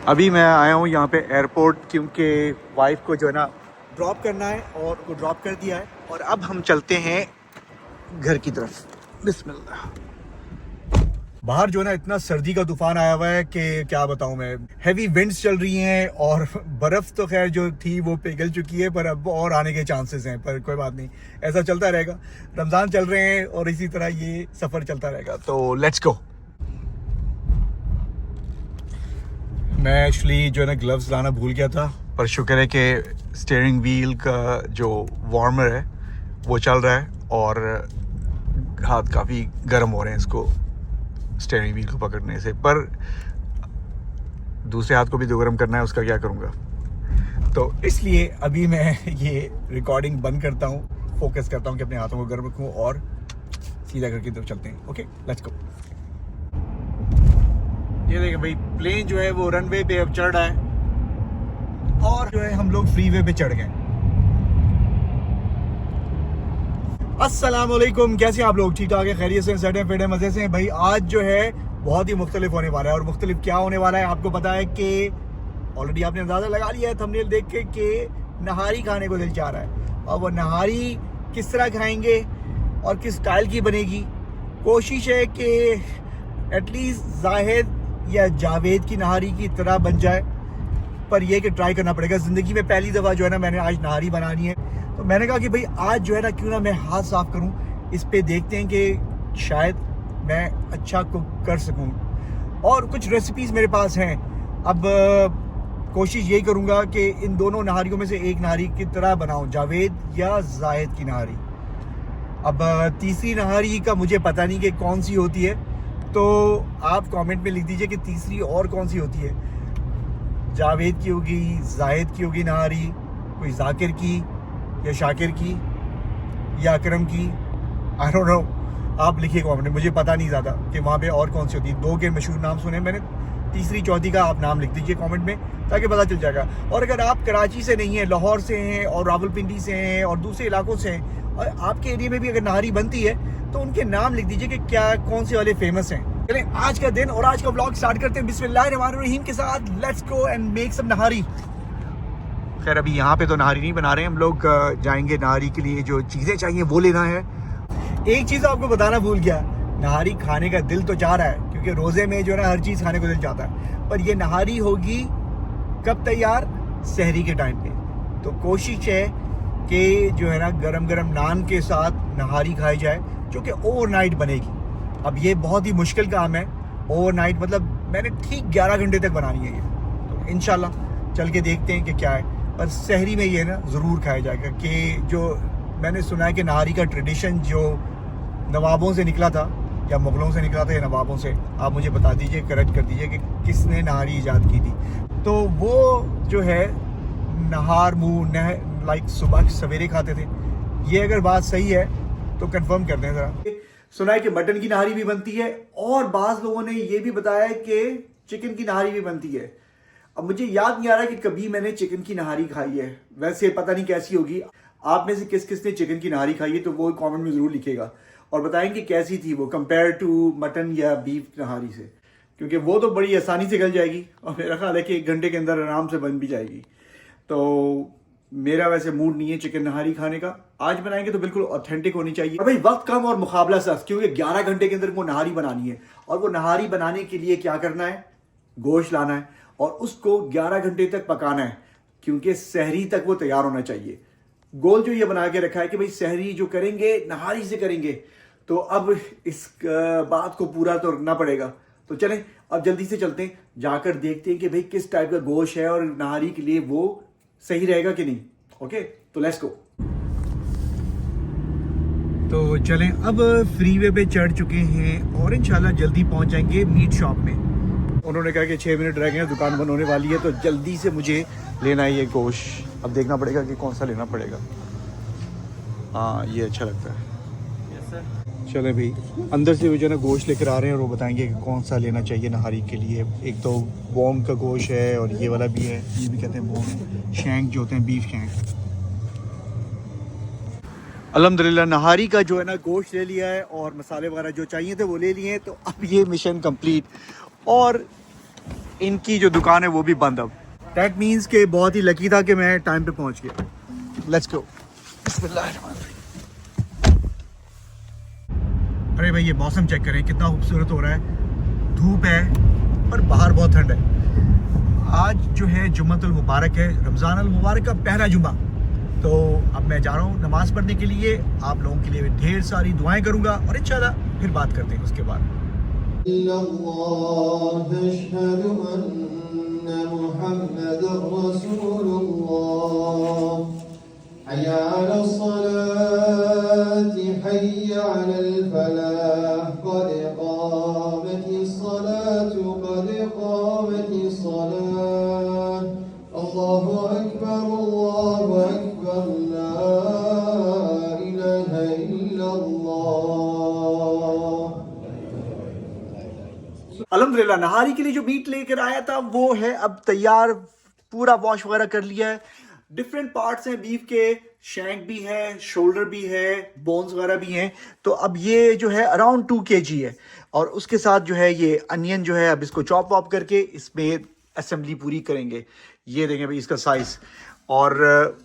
अभी मैं आया हूँ यहाँ पे एयरपोर्ट क्योंकि वाइफ को जो है ना ड्रॉप करना है और उनको ड्रॉप कर दिया है और अब हम चलते हैं घर की तरफ। बिस्मिल्लाह। बाहर जो है ना इतना सर्दी का तूफान आया हुआ है कि क्या बताऊं मैं। हैवी विंड्स चल रही हैं और बर्फ़ तो खैर जो थी वो पिघल चुकी है, पर अब और आने के चांसेस हैं, पर कोई बात नहीं, ऐसा चलता रहेगा। रमज़ान चल रहे हैं और इसी तरह ये सफ़र चलता रहेगा, तो लेट्स गो। मैं एक्चुअली जो है ना ग्लव्स लाना भूल गया था, पर शुक्र है कि स्टीयरिंग व्हील का जो वार्मर है वो चल रहा है और हाथ काफ़ी गर्म हो रहे हैं इसको स्टीयरिंग व्हील को पकड़ने से, पर दूसरे हाथ को भी तो गर्म करना है, उसका क्या करूँगा। तो इसलिए अभी मैं ये रिकॉर्डिंग बंद करता हूँ, फोकस करता हूँ कि अपने हाथों को गर्म रखूँ और सीधा घर की तरफ चलते हैं। Okay let's go. ये देखें भाई, प्लेन जो है वो रनवे पे अब चढ़ रहा है और जो है हम लोग फ्रीवे पे चढ़ गए। अस्सलाम वालेकुम, कैसे आप लोग? ठीक ठाक है, खैरियत से, सड़े पेड़े मजे से भाई। आज जो है बहुत ही मुख्तलिफ होने वाला है और मुख्तलिफ क्या होने वाला है आपको पता है कि ऑलरेडी आपने अंदाजा लगा लिया है थंबनेल देख के कि नहारी खाने को दिल चाह रहा है। और वो नहारी किस तरह खाएंगे और किस स्टाइल की बनेगी, कोशिश है कि एटलीस्ट जाहिद या जावेद की नहारी की तरह बन जाए, पर यह कि ट्राई करना पड़ेगा। ज़िंदगी में पहली दफ़ा जो है ना मैंने आज नहारी बनानी है, तो मैंने कहा कि भाई आज जो है ना क्यों ना मैं हाथ साफ़ करूं, इस पे देखते हैं कि शायद मैं अच्छा कुक कर सकूं। और कुछ रेसिपीज़ मेरे पास हैं। अब कोशिश यही करूंगा कि इन दोनों नहारियों में से एक नहारी की तरह बनाऊं, जावेद या जाहिद की नहारी। अब तीसरी नहारी का मुझे पता नहीं कि कौन सी होती है, तो आप कमेंट में लिख दीजिए कि तीसरी और कौन सी होती है। जावेद की होगी, जाहिद की होगी नहारी, कोई जाकिर की या शाकिर की या अकरम की, आई डोंट नो। आप लिखिए कमेंट में, मुझे पता नहीं ज़्यादा कि वहाँ पे और कौन सी होती है। दो के मशहूर नाम सुने मैंने, तीसरी चौथी का आप नाम लिख दीजिए कमेंट में ताकि पता चल जाएगा। और अगर आप कराची से नहीं हैं, लाहौर से हैं और रावलपिंडी से हैं और दूसरे इलाकों से हैं और आपके एरिया में भी अगर नहारी बनती है तो उनके नाम लिख दीजिए कि क्या कौन से वाले फेमस हैं। चलें आज का दिन और आज का व्लॉग स्टार्ट करते हैं बिस्मिल्लाहिर्रहमानिर्रहीम के साथ। Let's go and make some nihari. खैर अभी यहाँ पे तो नहारी नहीं बना रहे हैं हम लोग, जाएंगे नहारी के लिए जो चीज़ें चाहिए वो लेना है। एक चीज़ आपको बताना भूल गया, नहारी खाने का दिल तो चाह रहा है क्योंकि रोज़े में जो है ना हर चीज़ खाने को दिल चाहता है, पर ये नहारी होगी कब तैयार? सहरी के टाइम पे। तो कोशिश है कि जो है ना गरम गरम नान के साथ नहारी खाई जाए, जो कि ओवरनाइट बनेगी। अब ये बहुत ही मुश्किल काम है, ओवरनाइट मतलब मैंने ठीक 11 घंटे तक बनानी है ये, तो इंशाल्लाह चल के देखते हैं कि क्या है। पर सहरी में ये ना ज़रूर खाया जाएगा कि जो मैंने सुना है कि नहारी का ट्रेडिशन जो नवाबों से निकला था या मुग़लों से निकला था या नवाबों से, आप मुझे बता दीजिए, करेक्ट कर दीजिए कि किसने नहारी ईजाद की थी। तो वो जो है नहार मुँह लाइक सुबह सवेरे खाते थे। ये अगर बात सही है तो कंफर्म कर दें ज़रा। सुना है कि मटन की नहारी भी बनती है और बाज़ लोगों ने ये भी बताया कि चिकन की नहारी भी बनती है। अब मुझे याद नहीं आ रहा कि कभी मैंने चिकन की नहारी खाई है, वैसे पता नहीं कैसी होगी। आप में से किस किस ने चिकन की नहारी खाई है तो वो कमेंट में ज़रूर लिखेगा और बताएंगे कैसी थी वो कंपेयर टू मटन या बीफ नहारी से, क्योंकि वो तो बड़ी आसानी से गल जाएगी और मेरा ख्याल है कि 1 घंटे के अंदर आराम से बन भी जाएगी। तो मेरा वैसे मूड नहीं है चिकन नहारी खाने का, आज बनाएंगे तो बिल्कुल ऑथेंटिक होनी चाहिए। भाई वक्त कम और मुकाबला सख्त, क्योंकि 11 घंटे के अंदर वो नहारी बनानी है और वो नहारी बनाने के लिए क्या करना है, गोश्त लाना है और उसको 11 घंटे तक पकाना है, क्योंकि सहरी तक वो तैयार होना चाहिए। गोल जो ये बना के रखा है कि भाई सहरी जो करेंगे नहारी से करेंगे, तो अब इस बात को पूरा तो रखना पड़ेगा। तो चलें अब जल्दी से चलते हैं, जाकर देखते हैं कि भाई किस टाइप का गोश्त है और नहारी के लिए वो सही रहेगा कि नहीं। ओके तो लेट्स गो। तो चलें अब फ्रीवे पे चढ़ चुके हैं और इंशाल्लाह जल्दी पहुंच जाएंगे मीट शॉप में। उन्होंने कहा कि 6 मिनट रह गए हैं, दुकान बंद होने वाली है, तो जल्दी से मुझे लेना है ये गोश्त। अब देखना पड़ेगा कि कौन सा लेना पड़ेगा। हाँ ये अच्छा लगता है। चले भाई अंदर से वो जो है ना गोश्त लेकर आ रहे हैं और वो बताएंगे कि कौन सा लेना चाहिए नहारी के लिए। एक तो बोम का गोश्त है और ये वाला भी है, ये भी कहते हैं बोम, शैंक जो होते हैं, बीफ शैंक। अल्हम्दुलिल्लाह नहारी का जो है ना गोश्त ले लिया है और मसाले वगैरह जो चाहिए थे वो ले लिए हैं। तो अब ये मिशन कंप्लीट और इनकी जो दुकान है वो भी बंद अब। दैट मीन्स के बहुत ही लकी था कि मैं टाइम पे पहुंच गया। Let's go. अरे भाई ये मौसम चेक करें कितना खूबसूरत हो रहा है। धूप है और बाहर बहुत ठंड है। आज जो है जुम्मतुल मुबारक है, रमज़ान अल मुबारक का पहला जुम्मा। तो अब मैं जा रहा हूँ नमाज़ पढ़ने के लिए। आप लोगों के लिए ढेर सारी दुआएं करूँगा और इंशाल्लाह फिर बात करते हैं उसके बाद। अल्हम्दुलिल्लाह नहारी के लिए जो मीट लेकर आया था वो है अब तैयार, पूरा वॉश वगैरह कर लिया है। डिफरेंट पार्ट्स हैं बीफ के, शैंक भी है, शोल्डर भी है, बोन्स वगैरह भी हैं। तो अब ये जो है अराउंड 2 kg है। और उसके साथ जो है ये अनियन जो है अब इसको चॉप वॉप करके इसमें असेंबली पूरी करेंगे। ये देखें भाई इसका साइज। और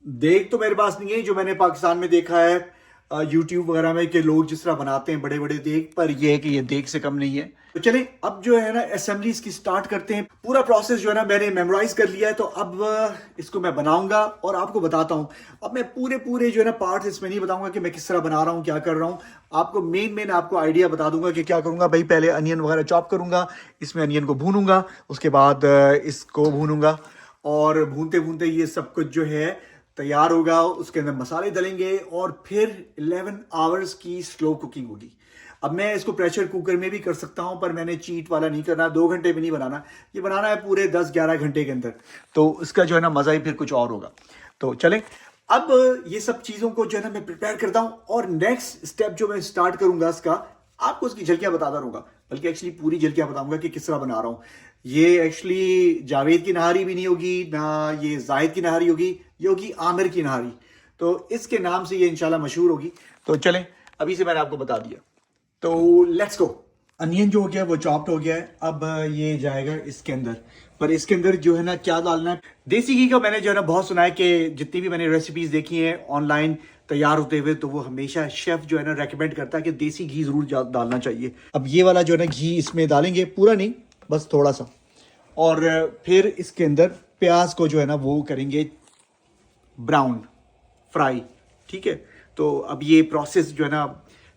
देख तो मेरे पास नहीं है जो मैंने पाकिस्तान में देखा है यूट्यूब वगैरह में कि लोग जिस तरह बनाते हैं बड़े बड़े देग, पर ये है कि ये देग से कम नहीं है। तो चलें अब जो है ना असेंबली इसकी स्टार्ट करते हैं। पूरा प्रोसेस जो है ना मैंने मेमोराइज कर लिया है। तो अब इसको मैं बनाऊंगा और आपको बताता हूं। अब मैं पूरे जो है ना पार्ट्स इसमें नहीं बताऊंगा कि मैं किस तरह बना रहा हूं, क्या कर रहा हूं। आपको मेन आपको आइडिया बता दूंगा कि क्या करूंगा। भाई पहले अनियन वगैरह चॉप करूंगा, इसमें अनियन को भूनूंगा, उसके बाद इसको भूनूंगा और भूनते भूनते ये सब कुछ जो है तैयार होगा। उसके अंदर मसाले डलेंगे और फिर 11 आवर्स की स्लो कुकिंग होगी। अब मैं इसको प्रेशर कुकर में भी कर सकता हूं, पर मैंने चीट वाला नहीं करना। 2 घंटे में नहीं बनाना, ये बनाना है पूरे 10-11 घंटे के अंदर। तो इसका जो है ना मजा ही फिर कुछ और होगा। तो चलें अब ये सब चीजों को जो है ना मैं प्रिपेयर करता हूं और नेक्स्ट स्टेप जो मैं स्टार्ट करूंगा इसका, आपको उसकी झलकियां बताता रहूंगा। बल्कि एक्चुअली पूरी झलकियां बताऊंगा कि किस तरह बना रहा हूं। ये एक्चुअली जावेद की नहारी भी नहीं होगी, ना ये जाहिद की नहारी होगी, ये होगी आमिर की नहारी। तो इसके नाम से ये इंशाल्लाह मशहूर होगी। तो चलें अभी से मैंने आपको बता दिया। तो लेट्स गो। अनियन जो हो गया वो चॉप्ड हो गया है। अब ये जाएगा इसके अंदर। पर इसके अंदर जो है ना क्या डालना है, देसी घी का मैंने जो है ना बहुत सुना है कि जितनी भी मैंने रेसिपीज देखी हैं ऑनलाइन तैयार होते हुए, तो वो हमेशा शेफ जो है ना रेकमेंड करता है कि देसी घी जरूर डालना चाहिए। अब ये वाला जो है ना घी इसमें डालेंगे, पूरा नहीं बस थोड़ा सा। और फिर इसके अंदर प्याज को जो है ना वो करेंगे ब्राउन फ्राई। ठीक है। तो अब ये प्रोसेस जो है ना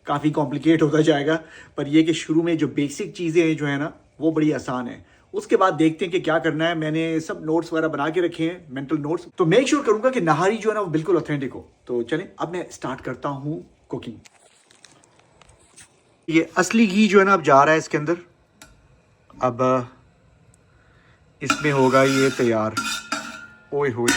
काफ़ी कॉम्प्लिकेट होता जाएगा, पर ये कि शुरू में जो बेसिक चीज़ें हैं जो है ना वो बड़ी आसान है। उसके बाद देखते हैं कि क्या करना है। मैंने सब नोट्स वगैरह बना के रखे हैं, मेंटल नोट्स। तो मेक श्योर करूंगा कि नहारी जो है ना वो बिल्कुल ऑथेंटिक हो। तो चलें अब मैं स्टार्ट करता हूँ कुकिंग। ये असली घी जो है ना अब जा रहा है इसके अंदर। अब इसमें होगा ये तैयार। ओए होए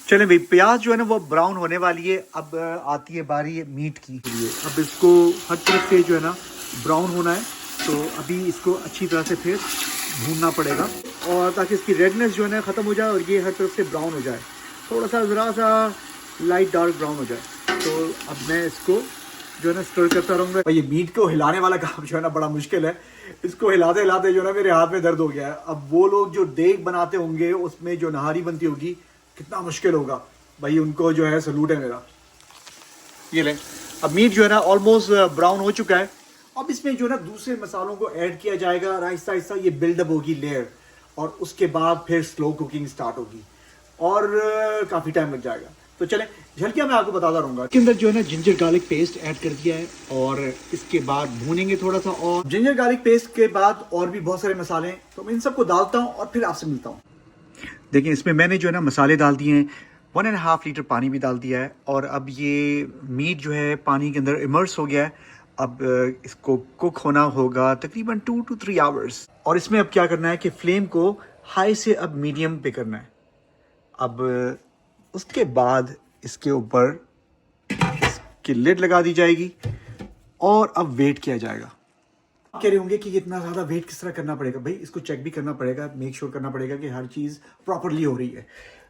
चलें भाई, प्याज जो है ना वो ब्राउन होने वाली है। अब आती है बारी मीट की। अब इसको हर तरफ से जो है ना ब्राउन होना है। तो अभी इसको अच्छी तरह से फिर भूनना पड़ेगा और ताकि इसकी रेडनेस जो है ना ख़त्म हो जाए और ये हर तरफ से ब्राउन हो जाए। थोड़ा सा ज़रा सा लाइट डार्क ब्राउन हो जाए। तो अब मैं इसको जो है ना स्टर करता रहूँगा। ये मीट को हिलाने वाला काम जो है ना बड़ा मुश्किल है। इसको हिलाते हिलाते जो है ना मेरे हाथ में दर्द हो गया है। अब वो लोग जो देग बनाते होंगे उसमें जो नहारी बनती होगी, कितना मुश्किल होगा भाई, उनको जो है सलूट है मेरा। ये लें, अब मीट जो है ना ऑलमोस्ट ब्राउन हो चुका है। अब इसमें जो है ना दूसरे मसालों को ऐड किया जाएगा और आहिस्ता आहिस्ता ये बिल्डअप होगी लेयर, और उसके बाद फिर स्लो कुकिंग स्टार्ट होगी और काफ़ी टाइम लग जाएगा। तो चलें झलकियाँ मैं आपको बताता रहूँगा। इसके अंदर जो है ना जिंजर गार्लिक पेस्ट ऐड कर दिया है और इसके बाद भूनेंगे थोड़ा सा। और जिंजर गार्लिक पेस्ट के बाद और भी बहुत सारे मसाले हैं, तो मैं इन सबको डालता हूँ और फिर आपसे मिलता हूँ। देखिए इसमें मैंने जो है ना मसाले डाल दिए हैं, 1.5 लीटर पानी भी डाल दिया है और अब ये मीट जो है पानी के अंदर इमर्स हो गया है। अब इसको कुक होना होगा तकरीबन 2 to 3 आवर्स। और इसमें अब क्या करना है कि फ्लेम को हाई से अब मीडियम पे करना है। अब उसके बाद इसके ऊपर इसकी लिड लगा दी जाएगी और अब वेट किया जाएगा। आप कह रहे होंगे कि इतना ज़्यादा वेट किस तरह करना पड़ेगा? भाई इसको चेक भी करना पड़ेगा, मेक श्योर करना पड़ेगा कि हर चीज़ प्रॉपरली हो रही है।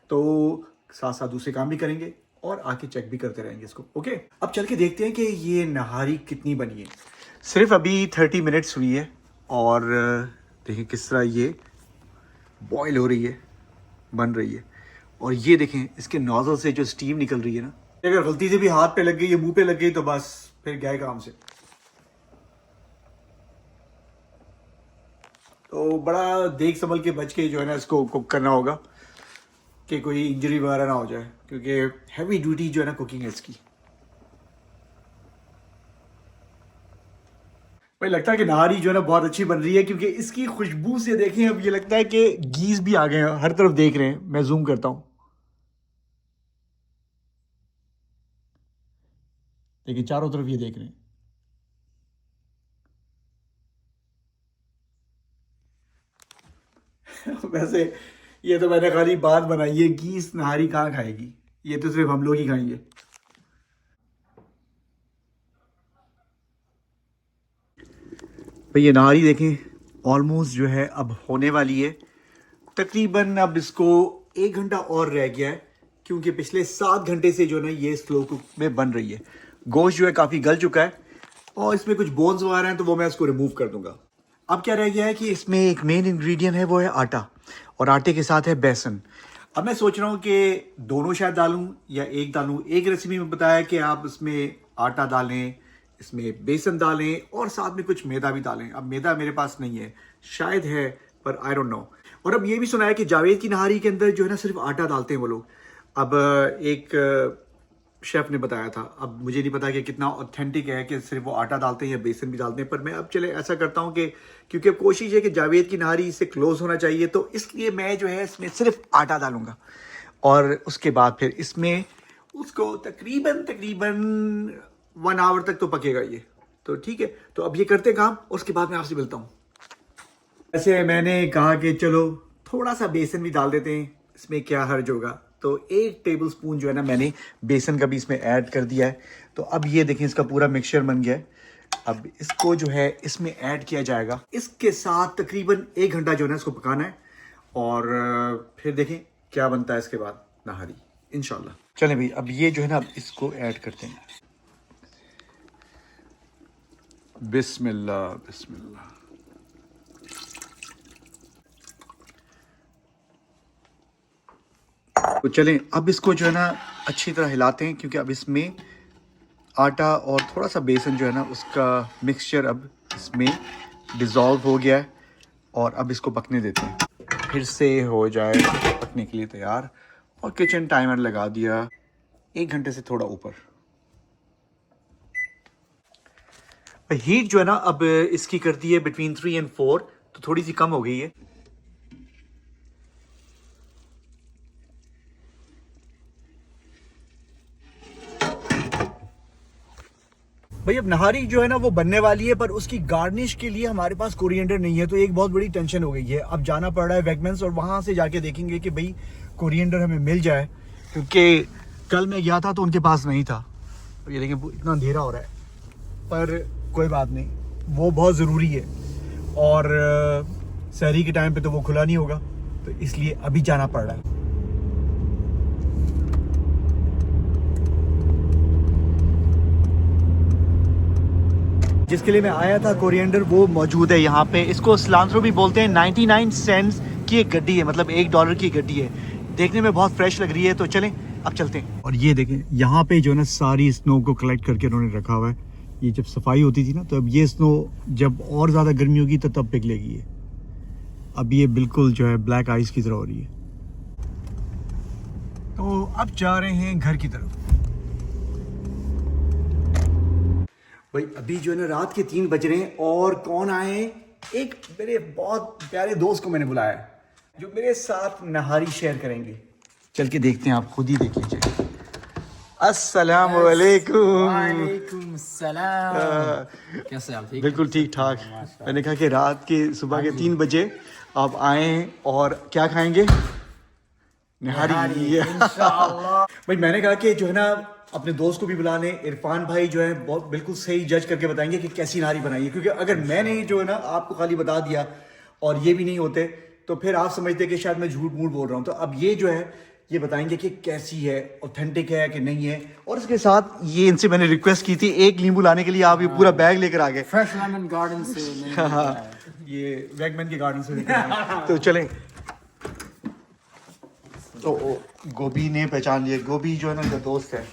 तो साथ साथ दूसरे काम भी करेंगे और आके चेक भी करते रहेंगे इसको। ओके, अब चल के देखते हैं कि ये नहारी कितनी बनी है। सिर्फ अभी 30 मिनट्स हुई है और देखिए किस तरह ये बॉयल हो रही है, बन रही है। और ये देखें इसके नोजल से जो स्टीम निकल रही है ना, अगर गलती से भी हाथ पे लग गई या मुंह पे लग गई तो बस फिर गए काम से। तो बड़ा देख संभल के बच के जो है ना इसको कुक करना होगा कि कोई इंजरी वगैरह ना हो जाए, क्योंकि हैवी ड्यूटी जो है ना कुकिंग है इसकी। भाई लगता है कि नहारी जो है ना बहुत अच्छी बन रही है, क्योंकि इसकी खुशबू से देखें अब ये लगता है कि गीज भी आ गए हैं, हर तरफ देख रहे हैं। मैं जूम करता हूँ, देखिए चारों तरफ ये देख रहे हैं। वैसे ये तो मैंने खाली बात बनाई है, गीस नहारी कहाँ खाएगी, ये तो सिर्फ हम लोग ही खाएंगे। भाई ये नहारी देखें ऑलमोस्ट जो है अब होने वाली है। तकरीबन अब इसको 1 घंटा और रह गया है, क्योंकि पिछले 7 घंटे से जो है ना ये स्लो कुक में बन रही है। गोश्त जो है काफ़ी गल चुका है और इसमें कुछ बोन्स वगैरह हैं, तो वो मैं इसको रिमूव कर दूंगा। अब क्या रह गया है कि इसमें एक मेन इंग्रेडिएंट है, वो है आटा, और आटे के साथ है बेसन। अब मैं सोच रहा हूँ कि दोनों शायद डालूं या एक डालूं। एक रेसिपी में बताया कि आप इसमें आटा डालें, इसमें बेसन डालें और साथ में कुछ मैदा भी डालें। अब मैदा मेरे पास नहीं है, शायद है पर आई डोंट नो। और अब ये भी सुना है कि जावेद की नहारी के अंदर जो है ना सिर्फ आटा डालते हैं वो लोग। अब एक शेफ ने बताया था, अब मुझे नहीं पता कि कितना ऑथेंटिक है कि सिर्फ वो आटा डालते हैं या बेसन भी डालते हैं, पर मैं अब चले ऐसा करता हूँ कि क्योंकि अब कोशिश है कि जावेद की नहारी इससे क्लोज होना चाहिए, तो इसलिए मैं जो है इसमें सिर्फ आटा डालूंगा और उसके बाद फिर इसमें उसको तकरीबन 1 आवर तक तो पकेगा ये। तो ठीक है, तो अब ये करते काम, उसके बाद मैं आपसे मिलता हूँ। ऐसे मैंने कहा कि चलो थोड़ा सा बेसन भी डाल देते हैं, इसमें क्या हर्ज होगा। तो 1 टेबल स्पून जो है ना मैंने बेसन का भी इसमें ऐड कर दिया है। तो अब ये देखें इसका पूरा मिक्सचर बन गया है। अब इसको जो है इसमें ऐड किया जाएगा, इसके साथ तकरीबन 1 घंटा जो है ना इसको पकाना है और फिर देखें क्या बनता है इसके बाद नहारी इंशाल्लाह। चलें भाई, अब ये जो है ना अब इसको ऐड करते हैं। बिस्मिल्लाह बिस्मिल्लाह। तो चलें अब इसको जो है ना अच्छी तरह हिलाते हैं, क्योंकि अब इसमें आटा और थोड़ा सा बेसन जो है ना उसका मिक्सचर अब इसमें डिज़ोल्व हो गया है। और अब इसको पकने देते हैं, फिर से हो जाए पकने के लिए तैयार। और किचन टाइमर लगा दिया 1 घंटे से थोड़ा ऊपर। हीट जो है ना अब इसकी कर दी है बिटवीन 3 और 4, तो थोड़ी सी कम हो गई है। भाई अब नहारी जो है ना वो बनने वाली है, पर उसकी गार्निश के लिए हमारे पास कोरिएंडर नहीं है, तो एक बहुत बड़ी टेंशन हो गई है। अब जाना पड़ रहा है वैगमेंट्स और वहां से जाके देखेंगे कि भाई कोरिएंडर हमें मिल जाए, क्योंकि कल मैं गया था तो उनके पास नहीं था। ये देखें इतना अंधेरा हो रहा है, पर कोई बात नहीं, वो बहुत ज़रूरी है और सहरी के टाइम पे तो वो खुला नहीं होगा, तो इसलिए अभी जाना पड़ रहा है। जिसके लिए मैं आया था कोरिएंडर वो मौजूद है यहाँ पे। इसको सिलांट्रो भी बोलते हैं। 99 सेंट्स की एक गड्डी है, मतलब $1 की गड्डी है। देखने में बहुत फ्रेश लग रही है, तो चलें अब चलते हैं। और ये देखें यहाँ पे जो है ना सारी स्नो को कलेक्ट करके उन्होंने रखा हुआ है। ये जब सफाई होती थी ना, तो अब ये स्नो जब और ज़्यादा गर्मी होगी तो तब पिघलेगी ये। अब ये बिल्कुल जो है ब्लैक आइस की तरह हो रही है। तो अब जा रहे हैं घर की तरफ। भाई अभी जो है ना रात के 3 बज रहे हैं और कौन आए? एक मेरे बहुत प्यारे दोस्त को मैंने बुलाया है, जो मेरे साथ नहारी शेयर करेंगे। चल के देखते हैं, आप खुद ही देख लीजिए। अस्सलाम वालेकुम। वालेकुम सलाम। कैसे आप? ठीक? बिल्कुल ठीक ठाक। मैंने कहा कि रात के सुबह के 3 बजे आप आए और क्या खाएंगे? निहारी इंशाअल्लाह। भाई मैंने कहा कि जो है ना अपने दोस्त को भी बुला लें। इरफान भाई जो है बहुत बिल्कुल सही जज करके बताएंगे कि कैसी नारी बनाई है, क्योंकि अगर मैंने जो है ना आपको खाली बता दिया और ये भी नहीं होते तो फिर आप समझते कि शायद मैं झूठ मूठ बोल रहा हूँ। तो अब ये जो है ये बताएंगे कि कैसी है, ऑथेंटिक है कि नहीं है। और इसके साथ ये इनसे मैंने रिक्वेस्ट की थी एक नींबू लाने के लिए, आप ये पूरा बैग लेकर आ गए। फ्रेश लेमन गार्डन से मैंने हाँ, ये वैगमैन के गार्डन से लेकर आए। तो चलें। तो गोभी ने पहचान लिया। गोभी जो है ना इनका दोस्त है,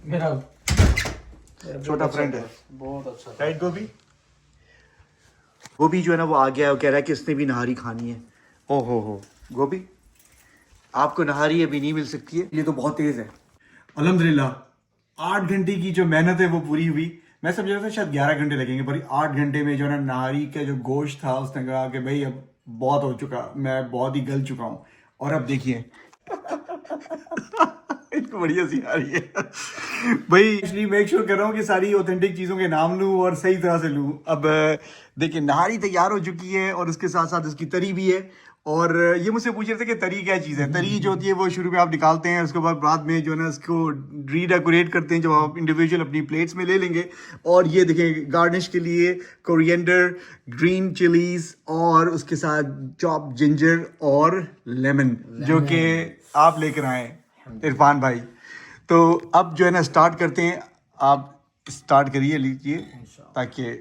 मेरा छोटा फ्रेंड है। बहुत अच्छा था। राइट गोभी। गोभी जो है ना वो आ गया है, वो कह रहा है कि इसने भी नहारी खानी है। ओ हो गोभी, आपको नहारी अभी नहीं मिल सकती है, ये तो बहुत तेज है। अल्हम्दुलिल्लाह 8 घंटे की जो मेहनत है वो पूरी हुई। मैं समझ रहा था शायद 11 घंटे लगेंगे, पर 8 घंटे में जो है ना नहारी का जो गोश्त था उसने कहा कि भाई अब बहुत हो चुका, मैं बहुत ही गल चुका हूँ। और अब देखिए इनको बढ़िया सी आ रही है भाई। इसलिए मेक श्योर कर रहा हूँ कि सारी ऑथेंटिक चीज़ों के नाम लूँ और सही तरह से लूँ। अब देखिए नहारी तैयार हो चुकी है और उसके साथ साथ इसकी तरी भी है। और ये मुझसे पूछ रहे थे कि तरी क्या चीज़ है। तरी जो होती है वो शुरू में आप निकालते हैं, उसके बाद में जो है ना इसको रीडेकोरेट करते हैं जब आप इंडिविजुअल अपनी प्लेट्स में ले लेंगे। और ये देखें गार्निश के लिए कोरिएंडर, ग्रीन चिलीज और उसके साथ चॉप जिंजर और लेमन जो कि आप लेकर आए इरफान भाई। तो अब जो है ना स्टार्ट करते हैं। आप स्टार्ट करिए, लीजिए, ताकि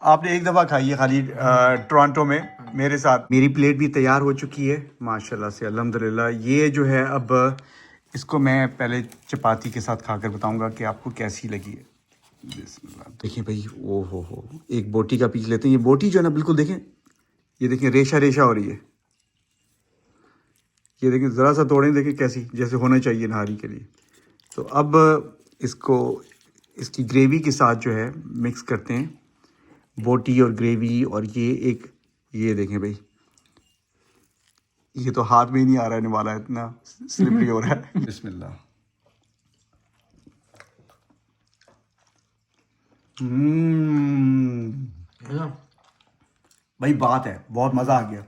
आपने एक दफ़ा खाई है खाली टोरंटो में मेरे साथ। मेरी प्लेट भी तैयार हो चुकी है माशाल्लाह से, अल्हम्दुलिल्लाह। ये जो है अब इसको मैं पहले चपाती के साथ खाकर बताऊंगा कि आपको कैसी लगी है। बिस्मिल्लाह। देखिए भाई, ओ हो एक बोटी का पीस लेते हैं। ये बोटी जो है ना बिल्कुल देखें, ये देखें रेशा रेशा हो रही है। ये देखें ज़रा सा तोड़ें, देखें कैसी जैसे होना चाहिए नहारी के लिए। तो अब इसको इसकी ग्रेवी के साथ जो है मिक्स करते हैं, बोटी और ग्रेवी। और ये देखें भाई, ये तो हाथ में ही नहीं आ रहा है वाला, इतना स्लिपरी हो रहा है। बिस्मिल्लाह। भाई बात है, बहुत मज़ा आ गया।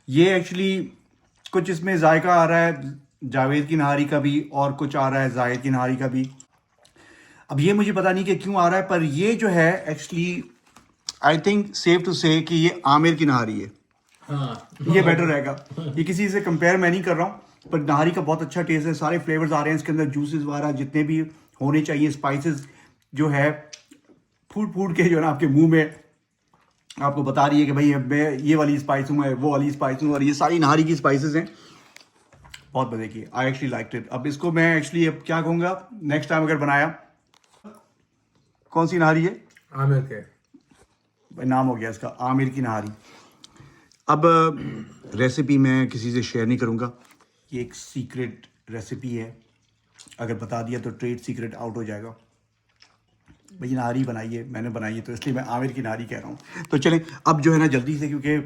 ये एक्चुअली कुछ इसमें जायका आ रहा है जावेद की नहारी का भी, और कुछ आ रहा है जायद की नहारी का भी। अब ये मुझे पता नहीं कि क्यों आ रहा है, पर ये जो है actually I think safe to say कि ये आमिर की नहारी है। हाँ। ये बेटर रहेगा। ये किसी से कंपेयर मैं नहीं कर रहा हूँ, पर नहारी का बहुत अच्छा टेस्ट है। सारे फ्लेवर्स आ रहे हैं इसके अंदर, जूसेस वगैरह जितने भी होने चाहिए, स्पाइसेस जो है फूड के जो है ना आपके मुंह में आपको बता रही है कि भाई अब मैं ये वाली स्पाइस हूँ, मैं वो वाली स्पाइस हूँ। और ये सारी नहारी की स्पाइसेस हैं, बहुत मजे की। I actually liked it. अब इसको मैं एक्चुअली अब क्या कहूँगा, नेक्स्ट टाइम अगर बनाया। कौन सी नहारी है? आमिर के नाम हो गया इसका, आमिर की नहारी। अब रेसिपी मैं किसी से शेयर नहीं करूँगा, ये एक सीक्रेट रेसिपी है। अगर बता दिया तो ट्रेड सीक्रेट आउट हो जाएगा। भाई नहारी बनाई है, मैंने बनाई है, तो इसलिए मैं आमिर की नहारी कह रहा हूँ। तो चलें अब जो है ना जल्दी से, क्योंकि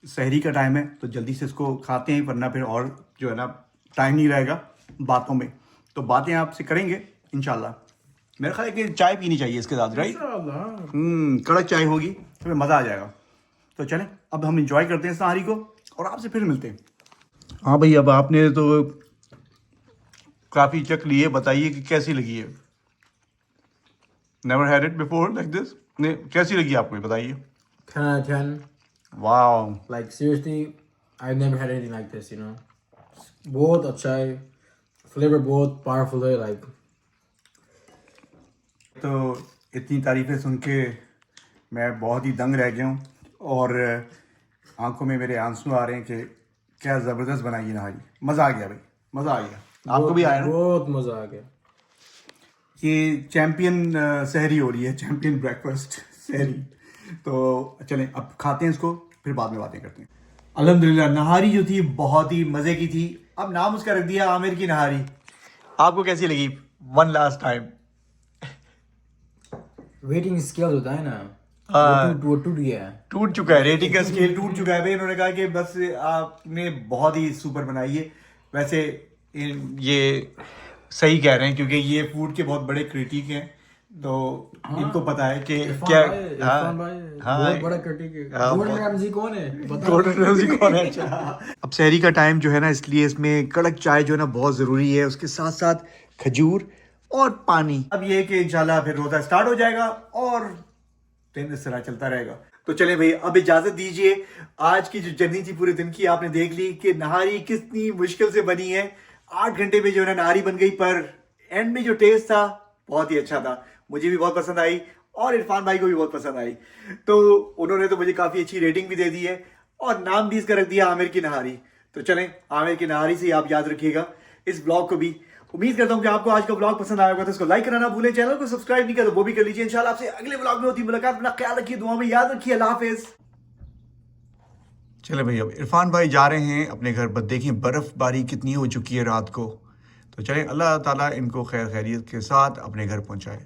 सहरी का टाइम है, तो जल्दी से इसको खाते हैं, वरना फिर और जो है ना टाइम नहीं रहेगा बातों में। तो बातें आपसे करेंगे इंशाल्लाह। मेरा ख्याल है कि चाय पीनी चाहिए इसके साथ, राइट? कड़क चाय होगी तो फिर मज़ा आ जाएगा। तो चलें अब हम इंजॉय करते हैं इस नहारी को और आपसे फिर मिलते हैं। हाँ भाई, अब आपने तो काफ़ी चख ली है, बताइए कि कैसी लगी है। Never had it before like this. कैसी लगी आपको, ये बताइए। 10 out of 10. Wow. Like seriously, I've never had anything like this, you know. बहुत अच्छा है, फ्लेवर बहुत पावरफुल है, like. तो इतनी तारीफ़ें सुन के मैं बहुत ही दंग रह गया हूँ और आंखों में मेरे आंसू आ रहे हैं कि क्या ज़बरदस्त बनाई है नहारी। मज़ा आ गया भाई, मज़ा आ गया। आपको भी आया ना? बहुत मज़ा आ गया। ये चैम्पियन सहरी हो रही है, चैम्पियन ब्रेकफास्ट सहरी। तो चलें अब खाते हैं इसको, फिर बाद में बातें करते हैं। अल्हम्दुलिल्लाह नहारी जो थी बहुत ही मज़े की थी। अब नाम उसका रख दिया आमिर की नहारी। आपको कैसी लगी? One last time. Rating scale होता है ना, वो टूट गया है। टूट चुका है, रेटिंग का स्केल टूट चुका है भाई। उन्होंने कहा कि बस आपने बहुत ही सुपर बनाई है। वैसे ये सही कह रहे हैं, क्योंकि ये फूड के बहुत बड़े क्रिटिक हैं, तो इनको पता है कि इरफान क्या भाई, इरफान भाई बहुत बड़ा क्रिटिक है। हाँ, गोल्डन बहुत- रैमजी कौन है? बता। गॉर्डन रैमजी कौन है? अच्छा, अब शहरी का टाइम जो है ना, इसलिए इसमें कड़क चाय जो है ना बहुत ज़रूरी है, उसके साथ साथ खजूर और पानी। अब ये है कि इंशाल्लाह फिर रोज़ा स्टार्ट हो जाएगा और दिन इस तरह चलता रहेगा। तो चलें भाई, अब इजाज़त दीजिए। आज की जो जर्नी थी पूरे दिन की, आपने देख ली कि नहारी कितनी मुश्किल से बनी है। 8 घंटे में जो है ना नहारी बन गई, पर एंड में जो टेस्ट था बहुत ही अच्छा था। मुझे भी बहुत पसंद आई और इरफान भाई को भी बहुत पसंद आई। तो उन्होंने तो मुझे काफ़ी अच्छी रेटिंग भी दे दी है और नाम भी इसका रख दिया आमिर की नहारी। तो चलें, आमिर की नहारी से आप याद रखिएगा इस ब्लॉग को भी। उम्मीद करता हूं कि आपको आज का ब्लॉग पसंद आया होगा, तो इसको लाइक करना ना भूलें। चैनल को सब्सक्राइब नहीं किया तो वो भी कर लीजिए। इंशाल्लाह आपसे अगले ब्लॉग में होती मुलाकात। अपना ख्याल रखिए, दुआ में याद रखिए। अल्लाह हाफिज। चले भाई, अब इरफान भाई जा रहे हैं अपने घर, पर देखें बर्फबारी कितनी हो चुकी है रात को। तो चलें, अल्लाह ताला इनको खैर खैरियत के साथ अपने घर पहुंचाए।